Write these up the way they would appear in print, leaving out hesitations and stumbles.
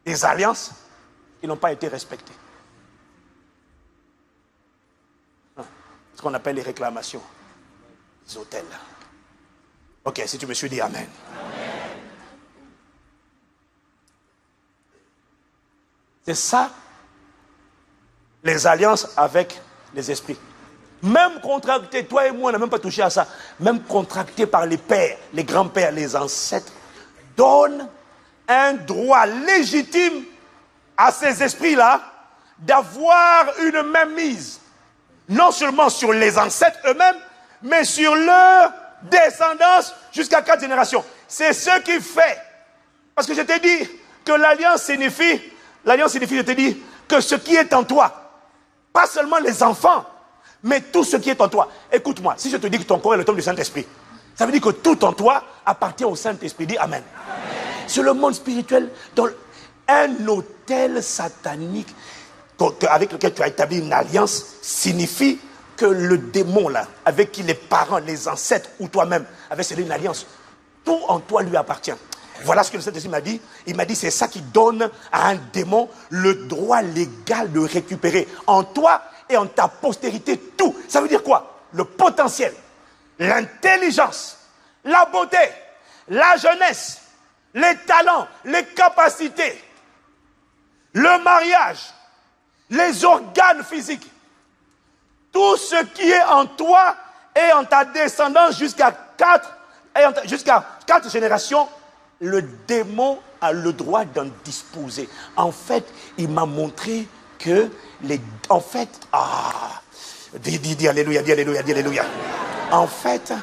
des alliances qui n'ont pas été respectées. Ce qu'on appelle les réclamations, les autels. Ok, si tu me suis dit Amen. C'est ça, les alliances avec les esprits. Même contractés, toi et moi, on n'a même pas touché à ça. Même contractés par les pères, les grands-pères, les ancêtres, donnent un droit légitime à ces esprits-là d'avoir une mainmise. Non seulement sur les ancêtres eux-mêmes, mais sur leur descendance jusqu'à 4 générations. C'est ce qui fait. Parce que je t'ai dit que l'alliance signifie, je te dis, que ce qui est en toi, pas seulement les enfants, mais tout ce qui est en toi. Écoute-moi, si je te dis que ton corps est le temple du Saint-Esprit, ça veut dire que tout en toi appartient au Saint-Esprit. Dis Amen. C'est le monde spirituel, dans un autel satanique avec lequel tu as établi une alliance, signifie que le démon là, avec qui les parents, les ancêtres ou toi-même avaient scellé une alliance, tout en toi lui appartient. Voilà ce que le Saint-Esprit m'a dit. Il m'a dit, c'est ça qui donne à un démon le droit légal de récupérer en toi et en ta postérité tout. Ça veut dire quoi? Le potentiel, l'intelligence, la beauté, la jeunesse, les talents, les capacités, le mariage, les organes physiques, tout ce qui est en toi et en ta descendance jusqu'à 4 générations, le démon a le droit d'en disposer. En fait, il m'a montré que dis alléluia, dis alléluia, dis alléluia. En fait,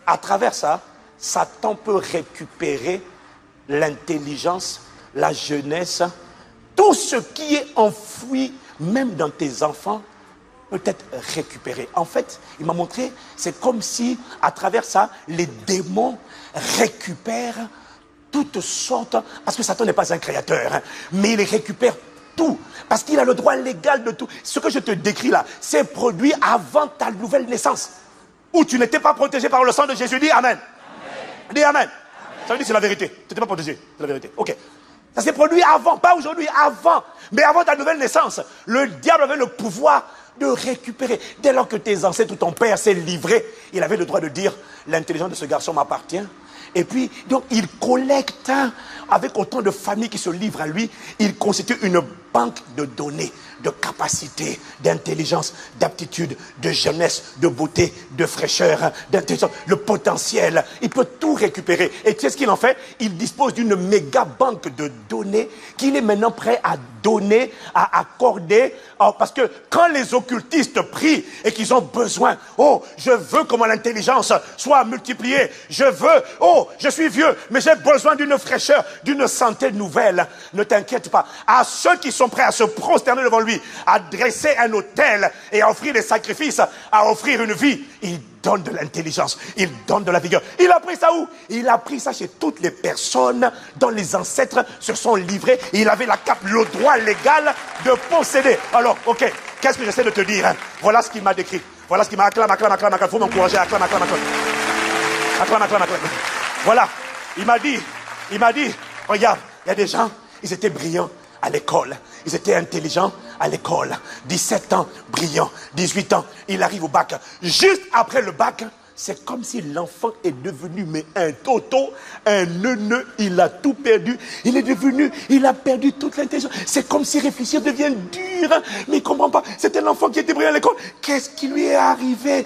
à travers ça, Satan peut récupérer l'intelligence, la jeunesse, tout ce qui est enfoui, même dans tes enfants, peut être récupéré. En fait, il m'a montré, c'est comme si, à travers ça, les démons récupèrent toutes sortes, parce que Satan n'est pas un créateur, hein, mais il récupère tout, parce qu'il a le droit légal de tout. Ce que je te décris là, c'est produit avant ta nouvelle naissance, où tu n'étais pas protégé par le sang de Jésus. Dis Amen. Dis Amen. Amen. Ça veut dire que c'est la vérité. Tu n'étais pas protégé, c'est la vérité. Ok. Ça s'est produit avant, pas aujourd'hui, avant. Mais avant ta nouvelle naissance, le diable avait le pouvoir de récupérer. Dès lors que tes ancêtres ou ton père s'est livré, il avait le droit de dire, l'intelligence de ce garçon m'appartient. Et puis, donc, il collecte, avec autant de familles qui se livrent à lui, il constitue une banque de données, de capacités, d'intelligence, d'aptitude, de jeunesse, de beauté, de fraîcheur, d'intelligence, le potentiel. Il peut tout récupérer. Et tu sais ce qu'il en fait? Il dispose d'une méga banque de données qu'il est maintenant prêt à donner, à accorder. Parce que quand les occultistes prient et qu'ils ont besoin, oh, je veux que mon intelligence soit multipliée. Je veux, oh, je suis vieux, mais j'ai besoin d'une fraîcheur, d'une santé nouvelle. Ne t'inquiète pas. À ceux qui sont prêts à se prosterner devant lui, à dresser un autel et à offrir des sacrifices, à offrir une vie, il donne de l'intelligence, il donne de la vigueur. Il a pris ça où? Il a pris ça chez toutes les personnes dont les ancêtres se sont livrés. Il avait le droit légal de posséder. Alors, ok, qu'est-ce que j'essaie de te dire, hein? Voilà ce qu'il m'a décrit. Voilà ce qu'il m'a acclame. Il faut m'encourager, acclame. Voilà, il m'a dit, regarde, il y a des gens, ils étaient brillants à l'école, ils étaient intelligents à l'école, 17 ans, brillants, 18 ans, il arrive au bac. Juste après le bac, c'est comme si l'enfant est devenu un toto, un neuneu, il a tout perdu, il a perdu toute l'intelligence. C'est comme si réfléchir devient dur, mais il ne comprend pas. C'était l'enfant qui était brillant à l'école. Qu'est-ce qui lui est arrivé?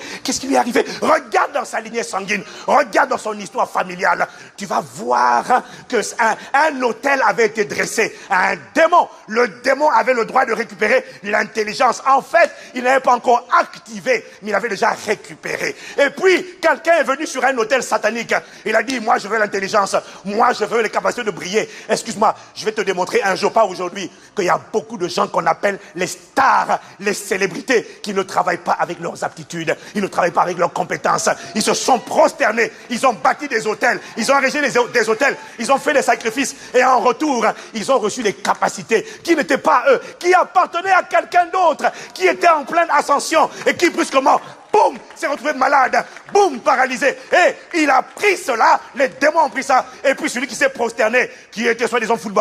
Regarde dans sa lignée sanguine, regarde dans son histoire familiale. Tu vas voir qu'un autel avait été dressé à un démon. Le démon avait le droit de récupérer l'intelligence. En fait, il n'avait pas encore activé, mais il avait déjà récupéré. Et puis, quelqu'un est venu sur un autel satanique. Il a dit, moi je veux l'intelligence, moi je veux les capacités de briller. Excuse-moi, je vais te démontrer un jour, pas aujourd'hui, qu'il y a beaucoup de gens qu'on appelle les stars, les célébrités, qui ne travaillent pas avec leurs aptitudes, ils ne travaillent pas avec leurs compétences. Ils se sont prosternés, ils ont bâti des hôtels, ils ont érigé des hôtels, ils ont fait des sacrifices, et en retour, ils ont reçu des capacités qui n'étaient pas eux, qui appartenaient à quelqu'un d'autre, qui était en pleine ascension, et qui brusquement, boum, s'est retrouvé malade, boum, paralysé. Et il a pris cela, les démons ont pris ça. Et puis celui qui s'est prosterné, qui était soi-disant footballeur,